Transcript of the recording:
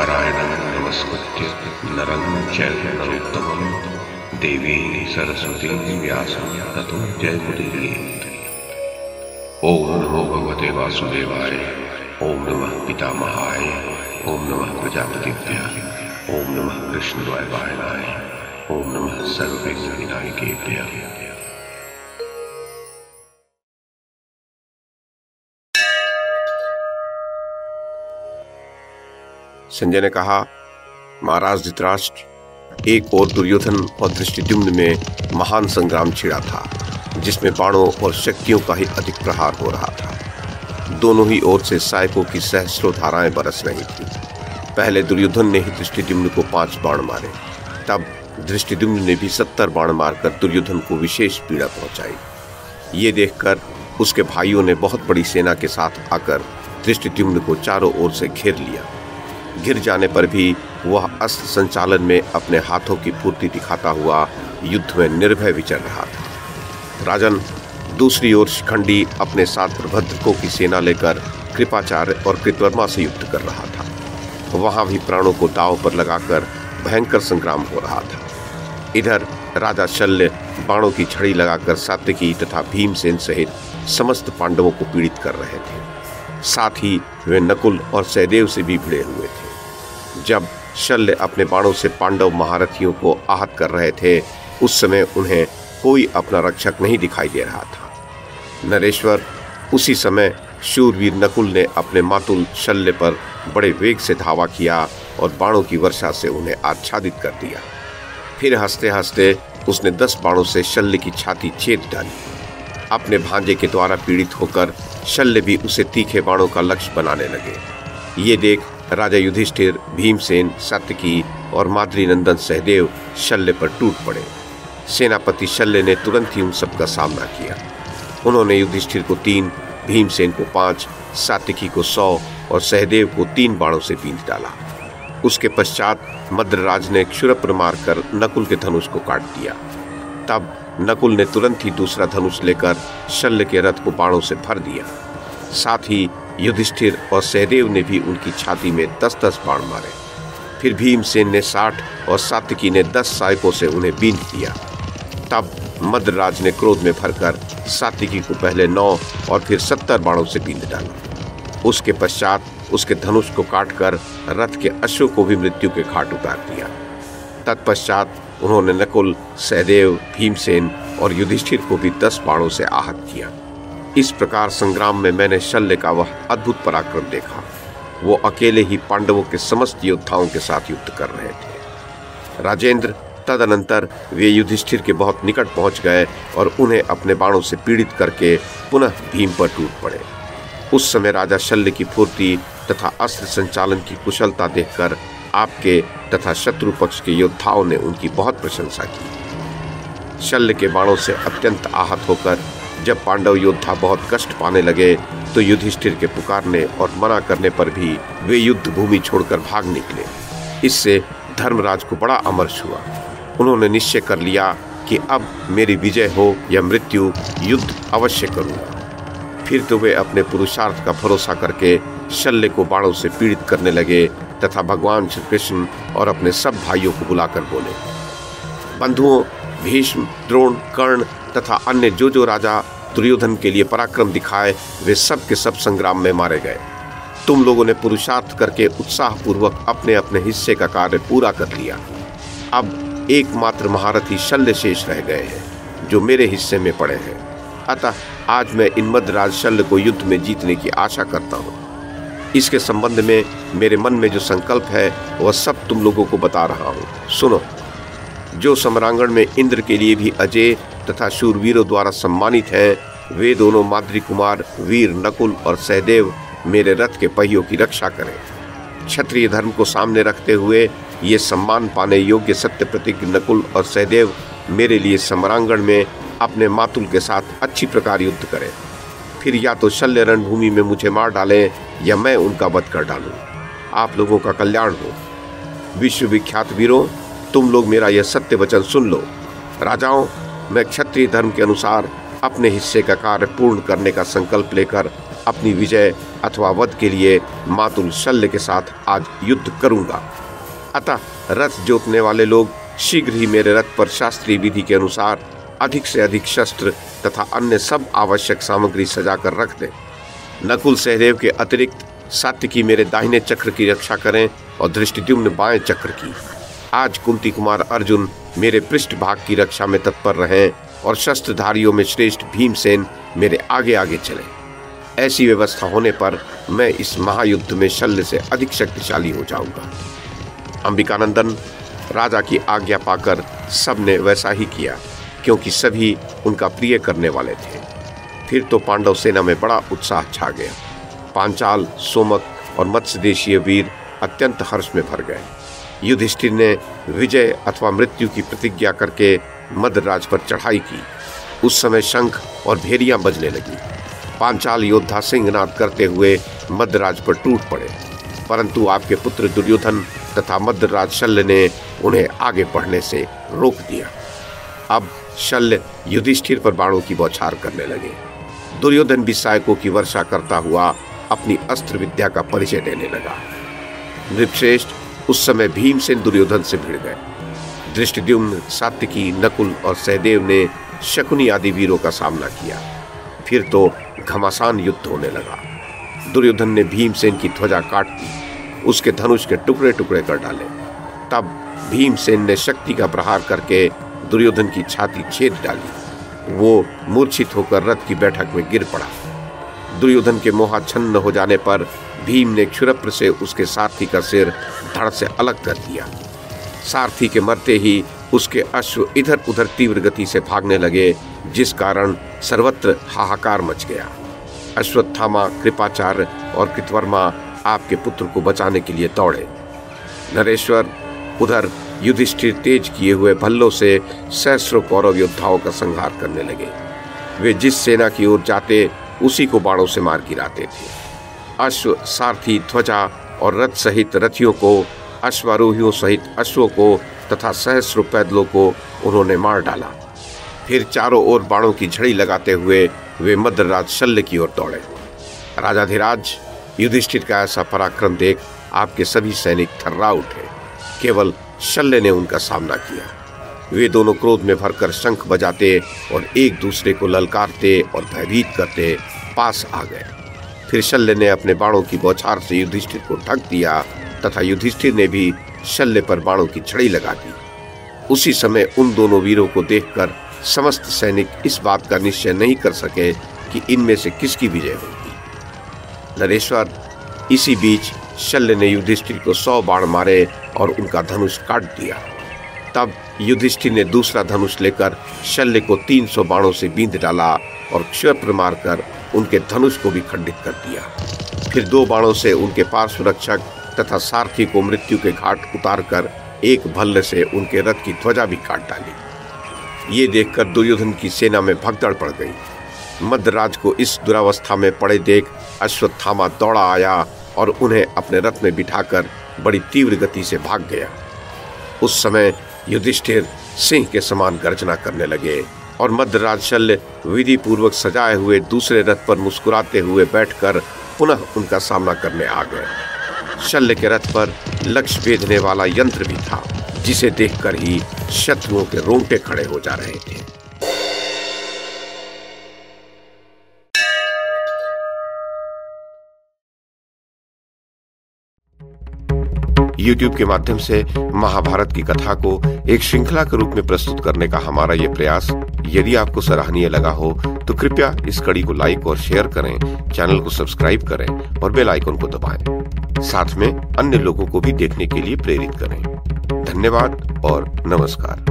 नारायणं नमस्कृत्य नरं चैव नरोत्तमं देवीं सरस्वतीं व्यासं ततो जयमुदीरयेत्। ओम नमो भगवते वासुदेवाय, ओम नमः पितामहाय, ओम नमः प्रजापतिभ्यः, ओम नमः कृष्णद्वैपायनाय, ओम नमः सर्वविघ्नविनायकेभ्यः। संजय ने कहा, महाराज धृतराष्ट्र, एक और दुर्योधन और धृष्टद्युम्न में महान संग्राम छिड़ा था, जिसमें बाणों और शक्तियों का ही अधिक प्रहार हो रहा था। दोनों ही ओर से सैकों की सहस्रों धाराएं बरस रही थी। पहले दुर्योधन ने ही धृष्टद्युम्न को 5 बाण मारे, तब धृष्टद्युम्न ने भी 70 बाण मारकर दुर्योधन को विशेष पीड़ा पहुंचाई। ये देखकर उसके भाइयों ने बहुत बड़ी सेना के साथ आकर धृष्टद्युम्न को चारों ओर से घेर लिया। गिर जाने पर भी वह अस्त्र संचालन में अपने हाथों की फुर्ती दिखाता हुआ युद्ध में निर्भय विचर रहा था। राजन, दूसरी ओर शिखंडी अपने साथ प्रभद्रकों की सेना लेकर कृपाचार्य और कृतवर्मा से युद्ध कर रहा था। वहां भी प्राणों को दांव पर लगाकर भयंकर संग्राम हो रहा था। इधर राजा शल्य बाणों की छड़ी लगाकर सात्यकी तथा भीमसेन सहित समस्त पांडवों को पीड़ित कर रहे थे। साथ ही वे नकुल और सहदेव से भी भिड़े हुए थे। जब शल्य अपने बाणों से पांडव महारथियों को आहत कर रहे थे, उस समय उन्हें कोई अपना रक्षक नहीं दिखाई दे रहा था। नरेश्वर, उसी समय शूरवीर नकुल ने अपने मातुल शल्य पर बड़े वेग से धावा किया और बाणों की वर्षा से उन्हें आच्छादित कर दिया। फिर हंसते हंसते उसने 10 बाणों से शल्य की छाती छेद डाली। अपने भांजे के द्वारा पीड़ित होकर शल्य भी उसे तीखे बाणों का लक्ष्य बनाने लगे। ये देख राजा युधिष्ठिर, भीमसेन, सात्यकी और माद्री नंदन सहदेव शल्य पर टूट पड़े। सेनापति शल्य ने तुरंत ही उन सबका सामना किया। उन्होंने युधिष्ठिर को 3, भीमसेन को 5, सात्यकी को 100 और सहदेव को 3 बाणों से बींध डाला। उसके पश्चात मद्रराज ने क्षुरप्र मारकर नकुल के धनुष को काट दिया। तब नकुल ने तुरंत ही दूसरा धनुष लेकर शल्य के रथ को बाणों से भर दिया। साथ ही युधिष्ठिर और सहदेव ने भी उनकी छाती में 10-10 बाण मारे। फिर भीमसेन ने 60 और सात्यकी ने 10 सैकों से उन्हें बींध दिया। तब मद्रराज ने क्रोध में भरकर सात्यकी को पहले 9 और फिर 70 बाणों से बींध डाला। उसके पश्चात उसके धनुष को काटकर रथ के अश्व को भी मृत्यु के घाट उतार दिया। तत्पश्चात उन्होंने नकुल, सहदेव, भीमसेन और युधिष्ठिर को भी 10 बाणों से आहत किया। इस प्रकार संग्राम में मैंने शल्य का वह अद्भुत पराक्रम देखा। वो अकेले ही पांडवों के समस्त योद्धाओं के साथ युद्ध कर रहे थे। राजेंद्र, तदनंतर वे युधिष्ठिर के बहुत निकट पहुंच गए और उन्हें अपने बाणों से पीड़ित करके पुनः भीम पर टूट पड़े। उस समय राजा शल्य की फुर्ती तथा अस्त्र संचालन की कुशलता देखकर आपके तथा शत्रु पक्ष के योद्धाओं ने उनकी बहुत प्रशंसा की। शल्य के बाणों से अत्यंत आहत होकर जब पांडव योद्धा बहुत कष्ट पाने लगे, तो युधिष्ठिर के पुकारने और मना करने पर भी वे युद्ध भूमि छोड़कर भाग निकले। इससे धर्मराज को बड़ा अमर्ष हुआ। उन्होंने निश्चय कर लिया कि अब मेरी विजय हो या मृत्यु, युद्ध अवश्य करूंगा। फिर तो वे अपने पुरुषार्थ का भरोसा करके शल्य को बाणों से पीड़ित करने लगे तथा भगवान श्री कृष्ण और अपने सब भाइयों को बुलाकर बोले, बंधुओं, भीष्म, द्रोण, कर्ण तथा अन्य जो राजा दुर्योधन के लिए पराक्रम दिखाए, वे सब के सब संग्राम में मारे गए। तुम लोगों ने पुरुषार्थ करके उत्साहपूर्वक अपने अपने हिस्से का कार्य पूरा कर लिया। अब एकमात्र महारथी शल्य शेष रह गए हैं, जो मेरे हिस्से में पड़े हैं। अतः आज मैं इन मद्रराज शल्य को युद्ध में जीतने की आशा करता हूँ। इसके संबंध में मेरे मन में जो संकल्प है, वह सब तुम लोगों को बता रहा हूँ। सुनो। जो सम्रांगण में इंद्र के लिए भी अजय तथा शूरवीरों द्वारा सम्मानित हैं, वे दोनों माद्री कुमार वीर नकुल और सहदेव मेरे रथ के पहियों की रक्षा करें। क्षत्रिय धर्म को सामने रखते हुए ये सम्मान पाने योग्य सत्य प्रतिज्ञ नकुल और सहदेव मेरे लिए सम्रांगण में अपने मातुल के साथ अच्छी प्रकार युद्ध करें। फिर या तो शल्य रणभूमि में मुझे मार डालें या मैं उनका वध कर डालूं। आप लोगों का कल्याण हो। विश्वविख्यात वीरों, तुम लोग मेरा यह सत्य वचन सुन लो। राजाओं, मैं क्षत्रिय धर्म के अनुसार अपने हिस्से का कार्य पूर्ण करने का संकल्प लेकर अपनी विजय अथवा वध के लिए मातुल शल्य के साथ आज युद्ध करूंगा। अतः रथ जोतने वाले लोग शीघ्र ही मेरे रथ पर शास्त्रीय विधि के अनुसार अधिक से अधिक शस्त्र तथा अन्य सब आवश्यक सामग्री सजाकर रख दें। नकुल सहदेव के अतिरिक्त सात्यकी मेरे दाहिने चक्र की रक्षा करें और धृष्टद्युम्न बाएं चक्र की। आज कुंती कुमार अर्जुन मेरे पृष्ठ भाग की रक्षा में तत्पर रहें और शस्त्रधारियों में श्रेष्ठ भीमसेन मेरे आगे आगे चले। ऐसी व्यवस्था होने पर मैं इस महायुद्ध में शल्य से अधिक शक्तिशाली हो जाऊंगा। अंबिकानंदन राजा की आज्ञा पाकर सबने वैसा ही किया, क्योंकि सभी उनका प्रिय करने वाले थे। फिर तो पांडव सेना में बड़ा उत्साह छा गया। पांचाल, सोमक और मत्स्य देशीय वीर अत्यंत हर्ष में भर गए। युधिष्ठिर ने विजय अथवा मृत्यु की प्रतिज्ञा करके मद्रराज पर चढ़ाई की। उस समय शंख और भेरियां बजने लगी। पांचाल योद्धा सिंहनाद करते हुए मद्रराज पर टूट पड़े, परंतु आपके पुत्र दुर्योधन तथा मद्रराज शल्य ने उन्हें आगे बढ़ने से रोक दिया। अब शल्य युधिष्ठिर पर बाणों की बौछार करने लगे। दुर्योधन भी सहायकों की वर्षा करता हुआ अपनी अस्त्र विद्या का परिचय देने लगा। नृपश्रेष्ठ उस समय भीमसेन दुर्योधन से भिड़ गए। धृष्टद्युम्न, सात्यकी, नकुल और सहदेव ने शकुनी आदि वीरों का सामना किया। फिर तो घमासान युद्ध होने लगा। दुर्योधन ने भीमसेन की ध्वजा काट दी, उसके धनुष के टुकड़े टुकड़े कर डाले। तब भीमसेन ने शक्ति का प्रहार करके दुर्योधन की छाती छेद डाली। वो मूर्छित होकर रथ की बैठक में गिर पड़ा। दुर्योधन के मोहाच्छन्न हो जाने पर भीम ने क्षुरप्र से उसके सारथी का सिर धड़ से अलग कर दिया। सारथी के मरते ही उसके अश्व इधर उधर तीव्र गति से भागने लगे, जिस कारण सर्वत्र हाहाकार मच गया। अश्वत्थामा, कृपाचार्य और कृतवर्मा आपके पुत्र को बचाने के लिए दौड़े। नरेश्वर उधर युधिष्ठिर तेज किए हुए भल्लों से सहस्रों कौरव योद्धाओं का संहार करने लगे। वे जिस सेना की ओर जाते उसी को बाणों से मार गिराते थे। अश्व, सारथी, ध्वजा और रथ सहित रथियों को, अश्वारोहियों सहित अश्वों को तथा सहस्रों पैदलों को उन्होंने मार डाला। फिर चारों ओर बाणों की झड़ी लगाते हुए वे मद्रराज शल्य की ओर दौड़े। राजाधिराज युधिष्ठिर का ऐसा पराक्रम देख आपके सभी सैनिक थर्रा उठे। केवल शल्य ने उनका सामना किया। वे दोनों क्रोध में भरकर शंख बजाते और एक दूसरे को ललकारते और भयभीत करते पास आ गए। फिर शल्य ने अपने बाणों की बौछार से युधिष्ठिर को ढक दिया तथा युधिष्ठिर ने भी शल्य पर बाणों की छड़ी लगा दी। उसी समय उन दोनों वीरों को देखकर समस्त सैनिक इस बात का निश्चय नहीं कर सके कि इनमें से किसकी विजय होगी। नरेश्वर, इसी बीच शल्य ने युधिष्ठिर को 100 बाण मारे और उनका धनुष काट दिया। तब युधिष्ठिर ने दूसरा धनुष लेकर शल्य को 300 बाणों से बींध डाला और क्षिप्र मारकर उनके धनुष को भी खंडित कर दिया। फिर 2 बाणों से उनके पार्श्व रक्षक तथा सारथी को मृत्यु के घाट उतारकर एक भल्ल से उनके रथ की ध्वजा भी काट डाली। ये देखकर दुर्योधन की सेना में भगदड़ पड़ गई। मद्रराज को इस दुरावस्था में पड़े देख अश्वत्थामा दौड़ा आया और उन्हें अपने रथ में बिठाकर बड़ी तीव्र गति से भाग गया। उस समय युधिष्ठिर सिंह के समान गर्जना करने लगे और मद्रराज शल्य विधि पूर्वक सजाए हुए दूसरे रथ पर मुस्कुराते हुए बैठकर पुनः उनका सामना करने आ गए। शल्य के रथ पर लक्ष्य भेदने वाला यंत्र भी था, जिसे देखकर ही शत्रुओं के रोंगटे खड़े हो जा रहे थे। YouTube के माध्यम से महाभारत की कथा को एक श्रृंखला के रूप में प्रस्तुत करने का हमारा ये प्रयास यदि आपको सराहनीय लगा हो तो कृपया इस कड़ी को लाइक और शेयर करें, चैनल को सब्सक्राइब करें और बेल आइकन को दबाएं। साथ में अन्य लोगों को भी देखने के लिए प्रेरित करें। धन्यवाद और नमस्कार।